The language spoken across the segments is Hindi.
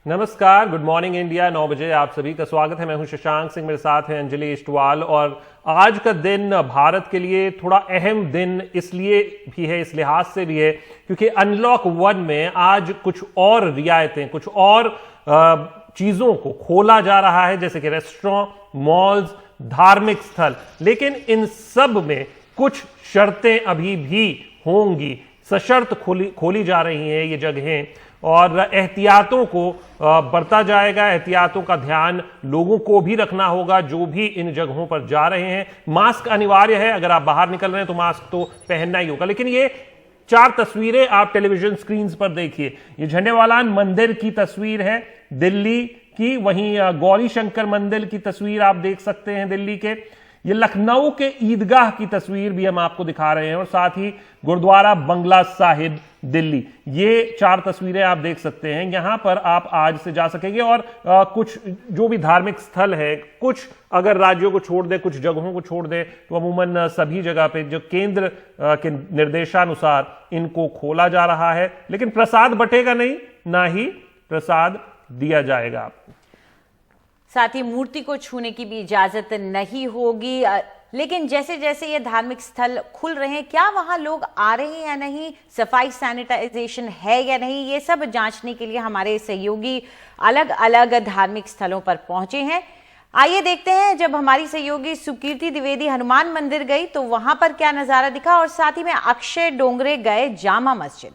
नमस्कार, गुड मॉर्निंग इंडिया। 9 बजे आप सभी का स्वागत है। मैं हूं शशांक सिंह, मेरे साथ हैं अंजलि इष्टवाल। और आज का दिन भारत के लिए थोड़ा अहम दिन इसलिए भी है, इस लिहाज से भी है क्योंकि अनलॉक 1 में आज कुछ और रियायतें, कुछ और चीजों को खोला जा रहा है, जैसे कि रेस्टोरेंट, मॉल्स, धार्मिक स्थल। लेकिन इन सब में कुछ शर्तें अभी भी होंगी, सशर्त खोली जा रही हैं ये जगहें, और एहतियातों को बरता जाएगा। एहतियातों का ध्यान लोगों को भी रखना होगा जो भी इन जगहों पर जा रहे हैं। मास्क अनिवार्य है, अगर आप बाहर निकल रहे हैं तो मास्क तो पहनना ही होगा। लेकिन ये 4 तस्वीरें आप टेलीविजन स्क्रीन पर देखिए। ये झंडेवालान मंदिर की तस्वीर है दिल्ली की, वहीं गौरी शंकर मंदिर की तस्वीर आप देख सकते हैं दिल्ली के। ये लखनऊ के ईदगाह की तस्वीर भी हम आपको दिखा रहे हैं, और साथ ही गुरुद्वारा बंगला साहिब दिल्ली। ये 4 तस्वीरें आप देख सकते हैं। यहां पर आप आज से जा सकेंगे। और कुछ जो भी धार्मिक स्थल है, कुछ अगर राज्यों को छोड़ दे, कुछ जगहों को छोड़ दे, तो अमूमन सभी जगह पे जो केंद्र के निर्देशानुसार इनको खोला जा रहा है। लेकिन प्रसाद बटेगा नहीं, ना ही प्रसाद दिया जाएगा आपको। साथ ही मूर्ति को छूने की भी इजाजत नहीं होगी। लेकिन जैसे जैसे ये धार्मिक स्थल खुल रहे हैं, क्या वहां लोग आ रहे हैं या नहीं, सफाई सैनिटाइजेशन है या नहीं, ये सब जांचने के लिए हमारे सहयोगी अलग अलग धार्मिक स्थलों पर पहुंचे हैं। आइए देखते हैं, जब हमारी सहयोगी सुकीर्ति द्विवेदी हनुमान मंदिर गई तो वहां पर क्या नजारा दिखा, और साथ ही में अक्षय डोंगरे गए जामा मस्जिद।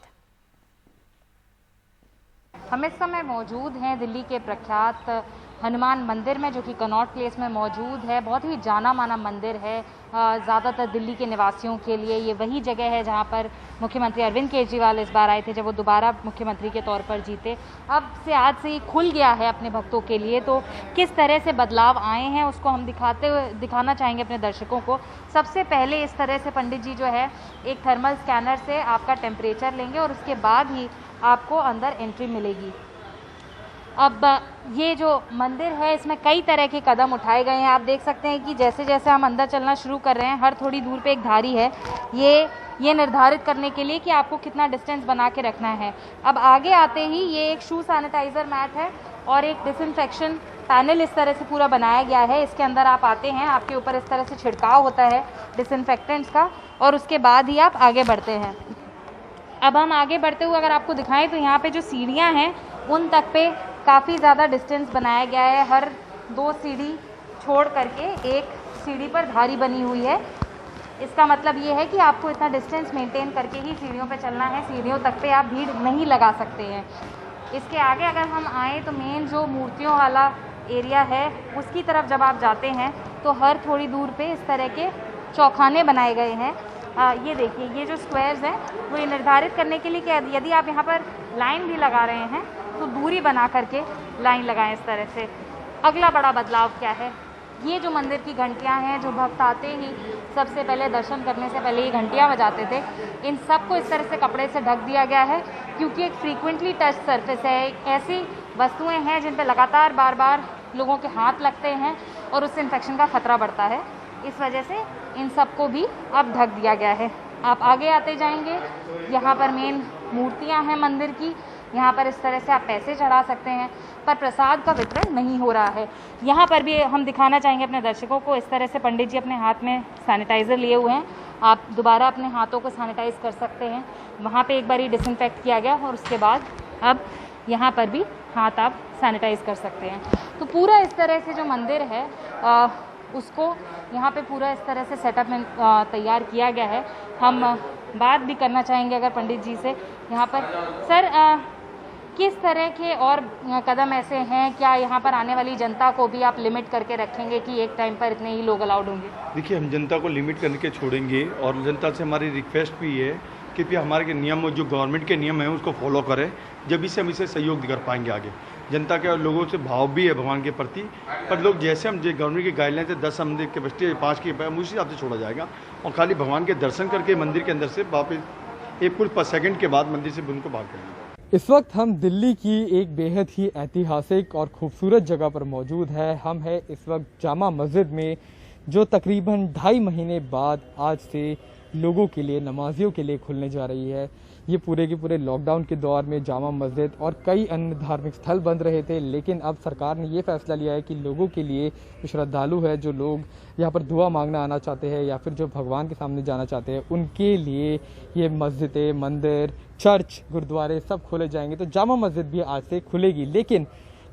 हम इस समय मौजूद हैं दिल्ली के प्रख्यात हनुमान मंदिर में, जो कि कनॉट प्लेस में मौजूद है। बहुत ही जाना माना मंदिर है ज़्यादातर दिल्ली के निवासियों के लिए। ये वही जगह है जहाँ पर मुख्यमंत्री अरविंद केजरीवाल इस बार आए थे, जब वो दोबारा मुख्यमंत्री के तौर पर जीते। अब से आज से ये खुल गया है अपने भक्तों के लिए। तो किस तरह से बदलाव आए हैं उसको हम दिखाना चाहेंगे अपने दर्शकों को। सबसे पहले इस तरह से पंडित जी जो है एक थर्मल स्कैनर से आपका टेम्परेचर लेंगे, और उसके बाद ही आपको अंदर एंट्री मिलेगी। अब ये जो मंदिर है, इसमें कई तरह के कदम उठाए गए हैं। आप देख सकते हैं कि जैसे जैसे हम अंदर चलना शुरू कर रहे हैं, हर थोड़ी दूर पे एक धारी है, ये निर्धारित करने के लिए कि आपको कितना डिस्टेंस बना के रखना है। अब आगे आते ही ये एक शू सैनिटाइजर मैट है और एक डिसइंफेक्शन पैनल इस तरह से पूरा बनाया गया है। इसके अंदर आप आते हैं, आपके ऊपर इस तरह से छिड़काव होता है डिसइंफेक्टेंट्स का, और उसके बाद ही आप आगे बढ़ते हैं। अब हम आगे बढ़ते हुए अगर आपको दिखाएं तो यहाँ पे जो सीढ़ियाँ हैं उन तक पे काफ़ी ज़्यादा डिस्टेंस बनाया गया है। हर 2 सीढ़ी छोड़ करके एक सीढ़ी पर धारी बनी हुई है। इसका मतलब ये है कि आपको इतना डिस्टेंस मेंटेन करके ही सीढ़ियों पे चलना है। सीढ़ियों तक पे आप भीड़ नहीं लगा सकते हैं। इसके आगे अगर हम आएँ तो मेन जो मूर्तियों वाला एरिया है उसकी तरफ जब आप जाते हैं तो हर थोड़ी दूर पे इस तरह के चौखाने बनाए गए हैं। ये देखिए, ये जो स्क्वायर्स हैं वो ये निर्धारित करने के लिए कि यदि आप यहाँ पर लाइन भी लगा रहे हैं तो दूरी बना करके लाइन लगाएं इस तरह से। अगला बड़ा बदलाव क्या है, ये जो मंदिर की घंटियाँ हैं, जो भक्त आते ही सबसे पहले दर्शन करने से पहले ये घंटियाँ बजाते थे, इन सबको इस तरह से कपड़े से ढक दिया गया है, क्योंकि एक फ्रीक्वेंटली टच सरफेस है। ऐसी वस्तुएँ हैं जिन पर लगातार बार बार लोगों के हाथ लगते हैं और उससे इन्फेक्शन का खतरा बढ़ता है। इस वजह से इन सबको भी अब ढक दिया गया है। आप आगे आते जाएंगे, यहाँ पर मेन मूर्तियाँ हैं मंदिर की। यहाँ पर इस तरह से आप पैसे चढ़ा सकते हैं, पर प्रसाद का वितरण नहीं हो रहा है। यहाँ पर भी हम दिखाना चाहेंगे अपने दर्शकों को, इस तरह से पंडित जी अपने हाथ में सैनिटाइज़र लिए हुए हैं। आप दोबारा अपने हाथों को सैनिटाइज़ कर सकते हैं। वहाँ पे एक बार ही डिसइंफेक्ट किया गया, और उसके बाद अब यहाँ पर भी हाथ आप सैनिटाइज़ कर सकते हैं। तो पूरा इस तरह से जो मंदिर है उसको यहाँ पे पूरा इस तरह से सेटअप में तैयार किया गया है। हम बात भी करना चाहेंगे अगर पंडित जी से यहाँ पर। सर, किस तरह के और कदम ऐसे हैं, क्या यहाँ पर आने वाली जनता को भी आप लिमिट करके रखेंगे कि एक टाइम पर इतने ही लोग अलाउड होंगे? देखिए, हम जनता को लिमिट करके छोड़ेंगे, और जनता से हमारी रिक्वेस्ट भी है कि हमारे के नियम, जो गवर्नमेंट के नियम हैं उसको फॉलो करें, जब इससे हम इसे सहयोग कर पाएंगे आगे। जनता के और लोगों से भाव भी है भगवान के प्रति, पर लोग जैसे हम जो गवर्नमेंट की गाइडलाइन है 10 मंदिर कैपेसिटी 5 की उसी हिसाब से छोड़ा जाएगा, और खाली भगवान के दर्शन करके मंदिर के अंदर से वापस एक कुछ सेकंड के बाद मंदिर से उनको बाहर करेंगे। इस वक्त हम दिल्ली की एक बेहद ही ऐतिहासिक और खूबसूरत जगह पर मौजूद है। हम हैं इस वक्त जामा मस्जिद में, जो तकरीबन 2.5 महीने बाद आज से लोगों के लिए, नमाजियों के लिए खुलने जा रही है। ये पूरे के पूरे लॉकडाउन के दौर में जामा मस्जिद और कई अन्य धार्मिक स्थल बंद रहे थे, लेकिन अब सरकार ने ये फैसला लिया है कि लोगों के लिए, जो श्रद्धालु है, जो लोग यहाँ पर दुआ मांगना आना चाहते हैं या फिर जो भगवान के सामने जाना चाहते हैं, उनके लिए ये मस्जिदें, मंदिर, चर्च, गुरुद्वारे सब खोले जाएंगे। तो जामा मस्जिद भी आज से खुलेगी, लेकिन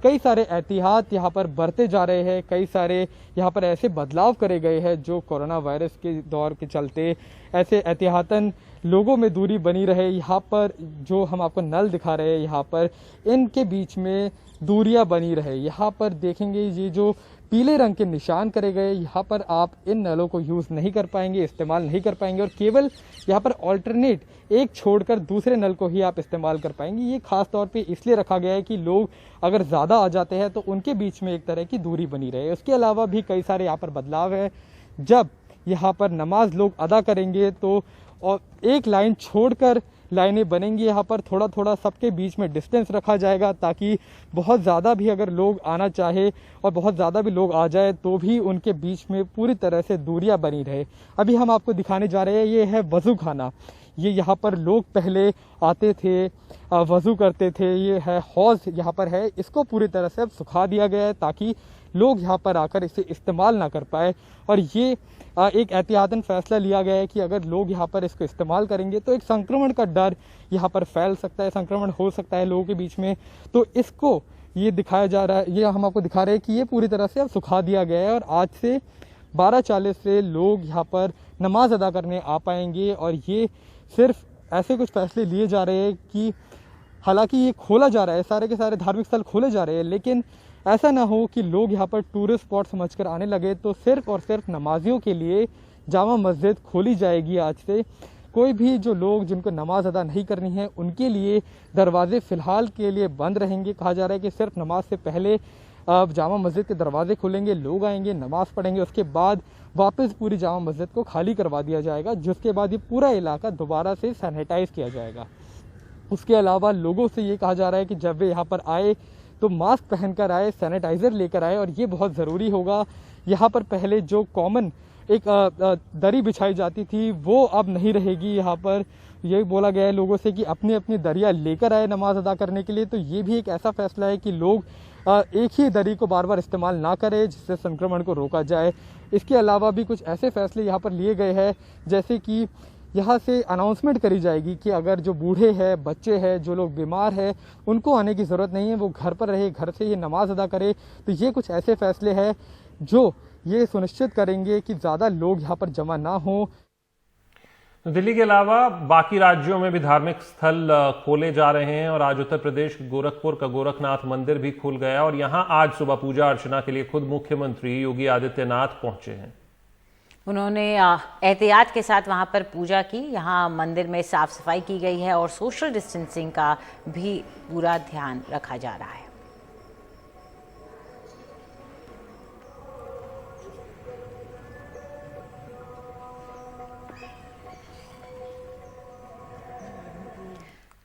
कई सारे एहतियात यहाँ पर बरते जा रहे हैं, कई सारे यहाँ पर ऐसे बदलाव करे गए हैं जो कोरोना वायरस के दौर के चलते ऐसे एहतियातन लोगों में दूरी बनी रहे। यहाँ पर जो हम आपको नल दिखा रहे हैं, यहाँ पर इनके बीच में दूरियां बनी रहे। यहाँ पर देखेंगे ये जो पीले रंग के निशान करे गए, यहाँ पर आप इन नलों को यूज़ नहीं कर पाएंगे, इस्तेमाल नहीं कर पाएंगे और केवल यहाँ पर ऑल्टरनेट एक छोड़कर दूसरे नल को ही आप इस्तेमाल कर पाएंगे। ये खास तौर पे इसलिए रखा गया है कि लोग अगर ज़्यादा आ जाते हैं तो उनके बीच में एक तरह की दूरी बनी रहे। उसके अलावा भी कई सारे यहाँ पर बदलाव है। जब यहाँ पर नमाज लोग अदा करेंगे तो और एक लाइन छोड़कर लाइनें बनेंगी, यहाँ पर थोड़ा थोड़ा सबके बीच में डिस्टेंस रखा जाएगा ताकि बहुत ज़्यादा भी अगर लोग आना चाहे और बहुत ज़्यादा भी लोग आ जाए तो भी उनके बीच में पूरी तरह से दूरियां बनी रहे। अभी हम आपको दिखाने जा रहे हैं, ये है वज़ू खाना। ये यहाँ पर लोग पहले आते थे, वज़ू करते थे। ये है हौज़ यहाँ पर है, इसको पूरी तरह से अब सुखा दिया गया है ताकि लोग यहाँ पर आकर इसे इस्तेमाल ना कर पाए। और ये एक एहतियातन फैसला लिया गया है कि अगर लोग यहाँ पर इसको इस्तेमाल करेंगे तो एक संक्रमण का डर यहाँ पर फैल सकता है, संक्रमण हो सकता है लोगों के बीच में। तो इसको ये दिखाया जा रहा है, ये हम आपको दिखा रहे हैं कि ये पूरी तरह से अब सुखा दिया गया है और आज से 12:40 से लोग यहाँ पर नमाज अदा करने आ पाएंगे। और ये सिर्फ ऐसे कुछ फैसले लिए जा रहे हैं कि हालांकि ये खोला जा रहा है, सारे के सारे धार्मिक स्थल खोले जा रहे हैं, लेकिन ऐसा ना हो कि लोग यहाँ पर टूरिस्ट स्पॉट समझकर आने लगे। तो सिर्फ और सिर्फ नमाजियों के लिए जामा मस्जिद खोली जाएगी आज से। कोई भी जो लोग जिनको नमाज अदा नहीं करनी है उनके लिए दरवाजे फ़िलहाल के लिए बंद रहेंगे। कहा जा रहा है कि सिर्फ नमाज से पहले अब जामा मस्जिद के दरवाजे खुलेंगे, लोग आएंगे, नमाज पढ़ेंगे, उसके बाद वापस पूरी जामा मस्जिद को खाली करवा दिया जाएगा, जिसके बाद ये पूरा इलाका दोबारा से सैनिटाइज किया जाएगा। उसके अलावा लोगों से ये कहा जा रहा है कि जब वे यहाँ पर आए तो मास्क पहनकर आए, सैनिटाइज़र लेकर आए और ये बहुत ज़रूरी होगा। यहाँ पर पहले जो कॉमन एक दरी बिछाई जाती थी वो अब नहीं रहेगी। यहाँ पर ये बोला गया है लोगों से कि अपनी अपनी दरिया लेकर आए नमाज अदा करने के लिए। तो ये भी एक ऐसा फैसला है कि लोग एक ही दरी को बार बार इस्तेमाल ना करें जिससे संक्रमण को रोका जाए। इसके अलावा भी कुछ ऐसे फैसले यहाँ पर लिए गए हैं, जैसे कि यहाँ से अनाउंसमेंट करी जाएगी कि अगर जो बूढ़े हैं, बच्चे हैं, जो लोग बीमार हैं, उनको आने की ज़रूरत नहीं है, वो घर पर रहे, घर से ये नमाज अदा करे। तो ये कुछ ऐसे फैसले हैं जो ये सुनिश्चित करेंगे कि ज़्यादा लोग यहाँ पर जमा ना हों। दिल्ली के अलावा बाकी राज्यों में भी धार्मिक स्थल खोले जा रहे हैं और आज उत्तर प्रदेश के गोरखपुर का गोरखनाथ मंदिर भी खुल गया और यहां आज सुबह पूजा अर्चना के लिए खुद मुख्यमंत्री योगी आदित्यनाथ पहुंचे हैं। उन्होंने एहतियात के साथ वहां पर पूजा की। यहां मंदिर में साफ सफाई की गई है और सोशल डिस्टेंसिंग का भी पूरा ध्यान रखा जा रहा है।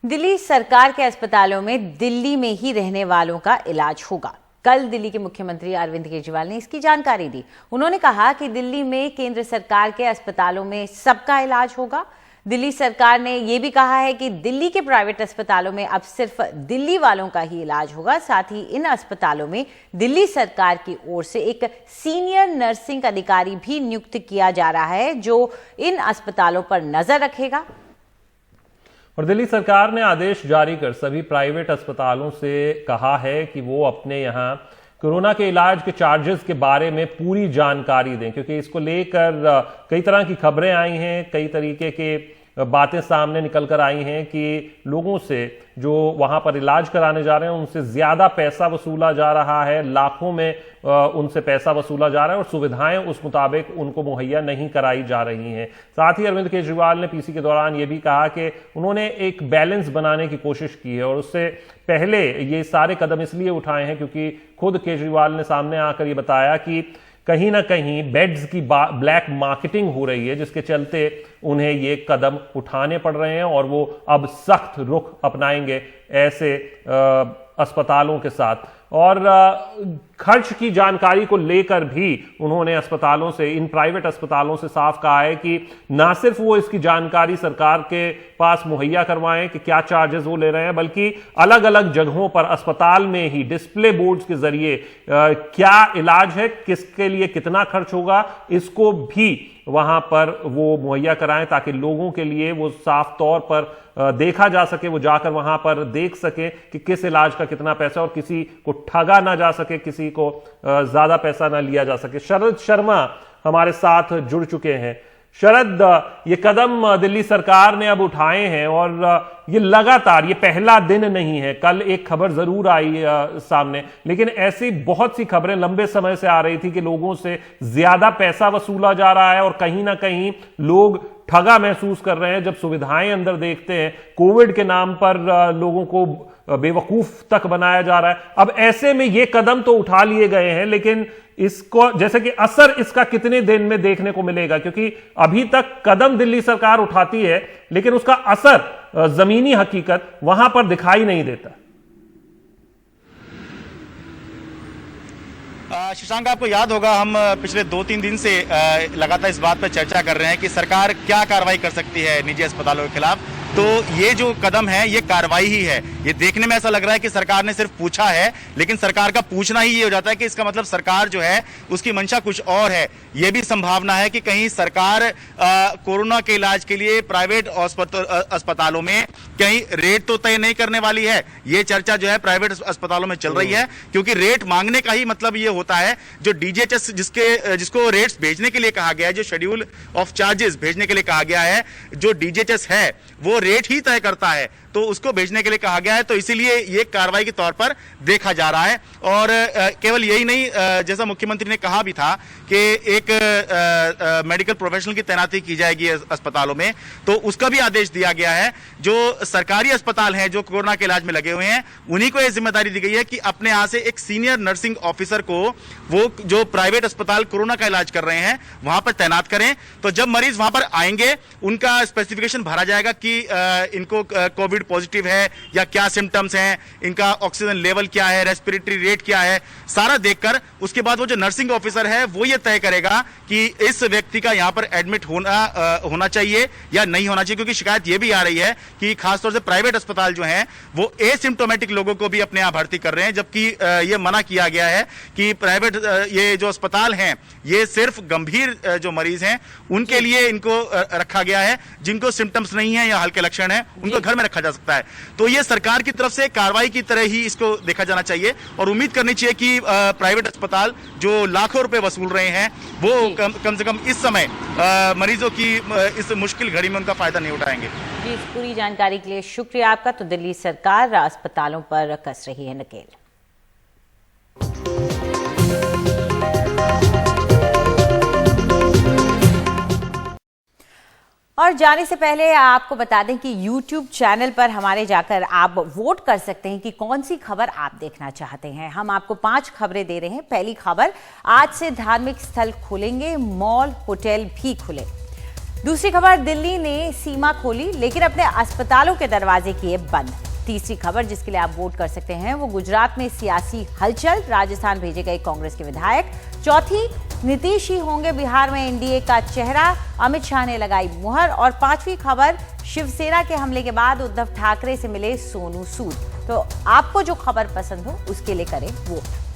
दिल्ली सरकार के अस्पतालों में दिल्ली में ही रहने वालों का इलाज होगा। कल दिल्ली के मुख्यमंत्री अरविंद केजरीवाल ने इसकी जानकारी दी। उन्होंने कहा कि दिल्ली में केंद्र सरकार के अस्पतालों में सबका इलाज होगा। दिल्ली सरकार ने यह भी कहा है कि दिल्ली के प्राइवेट अस्पतालों में अब सिर्फ दिल्ली वालों का ही इलाज होगा। साथ ही इन अस्पतालों में दिल्ली सरकार की ओर से एक सीनियर नर्सिंग अधिकारी भी नियुक्त किया जा रहा है जो इन अस्पतालों पर नजर रखेगा। और दिल्ली सरकार ने आदेश जारी कर सभी प्राइवेट अस्पतालों से कहा है कि वो अपने यहां कोरोना के इलाज के चार्जेस के बारे में पूरी जानकारी दें, क्योंकि इसको लेकर कई तरह की खबरें आई हैं, कई तरीके के बातें सामने निकल कर आई हैं कि लोगों से जो वहां पर इलाज कराने जा रहे हैं उनसे ज्यादा पैसा वसूला जा रहा है, लाखों में उनसे पैसा वसूला जा रहा है और सुविधाएं उस मुताबिक उनको मुहैया नहीं कराई जा रही हैं। साथ ही अरविंद केजरीवाल ने पीसी के दौरान यह भी कहा कि उन्होंने एक बैलेंस बनाने की कोशिश की है और उससे पहले ये सारे कदम इसलिए उठाए हैं क्योंकि खुद केजरीवाल ने सामने आकर ये बताया कि कहीं ना कहीं बेड्स की ब्लैक मार्केटिंग हो रही है, जिसके चलते उन्हें ये कदम उठाने पड़ रहे हैं और वो अब सख्त रुख अपनाएंगे ऐसे अस्पतालों के साथ। और खर्च की जानकारी को लेकर भी उन्होंने अस्पतालों से, इन प्राइवेट अस्पतालों से साफ कहा है कि ना सिर्फ वो इसकी जानकारी सरकार के पास मुहैया करवाएं कि क्या चार्जेस वो ले रहे हैं, बल्कि अलग अलग जगहों पर अस्पताल में ही डिस्प्ले बोर्ड्स के जरिए क्या इलाज है, किसके लिए कितना खर्च होगा, इसको भी वहां पर वो मुहैया कराएं ताकि लोगों के लिए वो साफ तौर पर देखा जा सके, वो जाकर वहां पर देख सके कि किस इलाज का कितना पैसा, और किसी को ठगा ना जा सके, किसी को ज्यादा पैसा ना लिया जा सके। शरद शर्मा हमारे साथ जुड़ चुके हैं। शरद, ये कदम दिल्ली सरकार ने अब उठाए हैं और ये लगातार, ये पहला दिन नहीं है। कल एक खबर जरूर आई सामने, लेकिन ऐसी बहुत सी खबरें लंबे समय से आ रही थी कि लोगों से ज्यादा पैसा वसूला जा रहा है और कहीं ना कहीं लोग ठगा महसूस कर रहे हैं जब सुविधाएं अंदर देखते हैं। कोविड के नाम पर लोगों को बेवकूफ तक बनाया जा रहा है। अब ऐसे में ये कदम तो उठा लिए गए हैं, लेकिन इसको, जैसे कि असर इसका कितने दिन में देखने को मिलेगा, क्योंकि अभी तक कदम दिल्ली सरकार उठाती है लेकिन उसका असर, जमीनी हकीकत वहां पर दिखाई नहीं देता। शशांक, आपको याद होगा हम पिछले 2-3 दिन से लगातार इस बात पर चर्चा कर रहे हैं कि सरकार क्या कार्रवाई कर सकती है निजी अस्पतालों के खिलाफ। तो ये जो कदम है ये कार्रवाई ही है। ये देखने में ऐसा लग रहा है कि सरकार ने सिर्फ पूछा है, लेकिन सरकार का पूछना ही ये हो जाता है कि इसका मतलब सरकार जो है उसकी मंशा कुछ और है। ये भी संभावना है कि कहीं सरकार कोरोना के इलाज के लिए प्राइवेट अस्पतालों में कहीं रेट तो तय नहीं करने वाली है। ये चर्चा जो है प्राइवेट अस्पतालों में चल रही है, क्योंकि रेट मांगने का ही मतलब ये होता है जो डीजीएचएस जिसको रेट्स भेजने के लिए कहा गया है, जो शेड्यूल ऑफ चार्जेस भेजने के लिए कहा गया है, जो डीजीएचएस है वो रेट ही तय करता है, तो उसको भेजने के लिए कहा गया है। तो इसीलिए ये कार्रवाई के तौर पर देखा जा रहा है। और केवल यही नहीं, जैसा मुख्यमंत्री ने कहा भी था कि एक मेडिकल प्रोफेशनल की तैनाती की जाएगी अस्पतालों में, तो उसका भी आदेश दिया गया है। जो सरकारी अस्पताल हैं जो कोरोना के इलाज में लगे हुए हैं, उन्हीं को यह जिम्मेदारी दी गई है कि अपने यहां से एक सीनियर नर्सिंग ऑफिसर को वो जो प्राइवेट अस्पताल कोरोना का इलाज कर रहे हैं वहां पर तैनात करें। तो जब मरीज वहां पर आएंगे उनका स्पेसिफिकेशन भरा जाएगा कि इनको कोविड पॉजिटिव है या क्या सिम्टम्स हैं, इनका ऑक्सीजन लेवल क्या है, रेस्पिरेटरी रेट क्या है, सारा देखकर उसके बाद वो जो नर्सिंग ऑफिसर है वो ये तय करेगा कि इस व्यक्ति का यहां पर एडमिट होना चाहिए या नहीं होना चाहिए। क्योंकि शिकायत ये भी आ रही है कि खासतौर से प्राइवेट अस्पताल जो हैं वो एसिम्प्टोमेटिक लोगों को भी अपने यहां भर्ती कर रहे हैं, जबकि ये मना किया गया है कि प्राइवेट ये जो अस्पताल हैं ये सिर्फ गंभीर जो मरीज हैं उनके लिए इनको रखा गया है। जिनको सिम्टम्स नहीं है या हल्के लक्षण है उनको घर में रखा जा सकता है। तो ये सरकार की तरफ से कार्रवाई की तरह ही इसको देखा जाना चाहिए और उम्मीद करनी चाहिए कि प्राइवेट अस्पताल जो लाखों रुपए वसूल रहे हैं वो कम से कम इस समय मरीजों की इस मुश्किल घड़ी में उनका फायदा नहीं उठाएंगे। जी, इस पूरी जानकारी के लिए शुक्रिया आपका। तो दिल्ली सरकार अस्पतालों पर कस रही है नकेल। और जाने से पहले आपको बता दें कि YouTube चैनल पर हमारे जाकर आप वोट कर सकते हैं कि कौन सी खबर आप देखना चाहते हैं। हम आपको 5 खबरें दे रहे हैं। पहली खबर, आज से धार्मिक स्थल खुलेंगे, मॉल होटल भी खुले। दूसरी खबर, दिल्ली ने सीमा खोली लेकिन अपने अस्पतालों के दरवाजे किए बंद। तीसरी खबर जिसके लिए आप वोट कर सकते हैं वो, गुजरात में सियासी हलचल, राजस्थान भेजे गए कांग्रेस के विधायक। चौथी, नीतीश ही होंगे बिहार में एनडीए का चेहरा, अमित शाह ने लगाई मुहर। और 5वीं खबर, शिवसेना के हमले के बाद उद्धव ठाकरे से मिले सोनू सूद। तो आपको जो खबर पसंद हो उसके लिए करें वोट।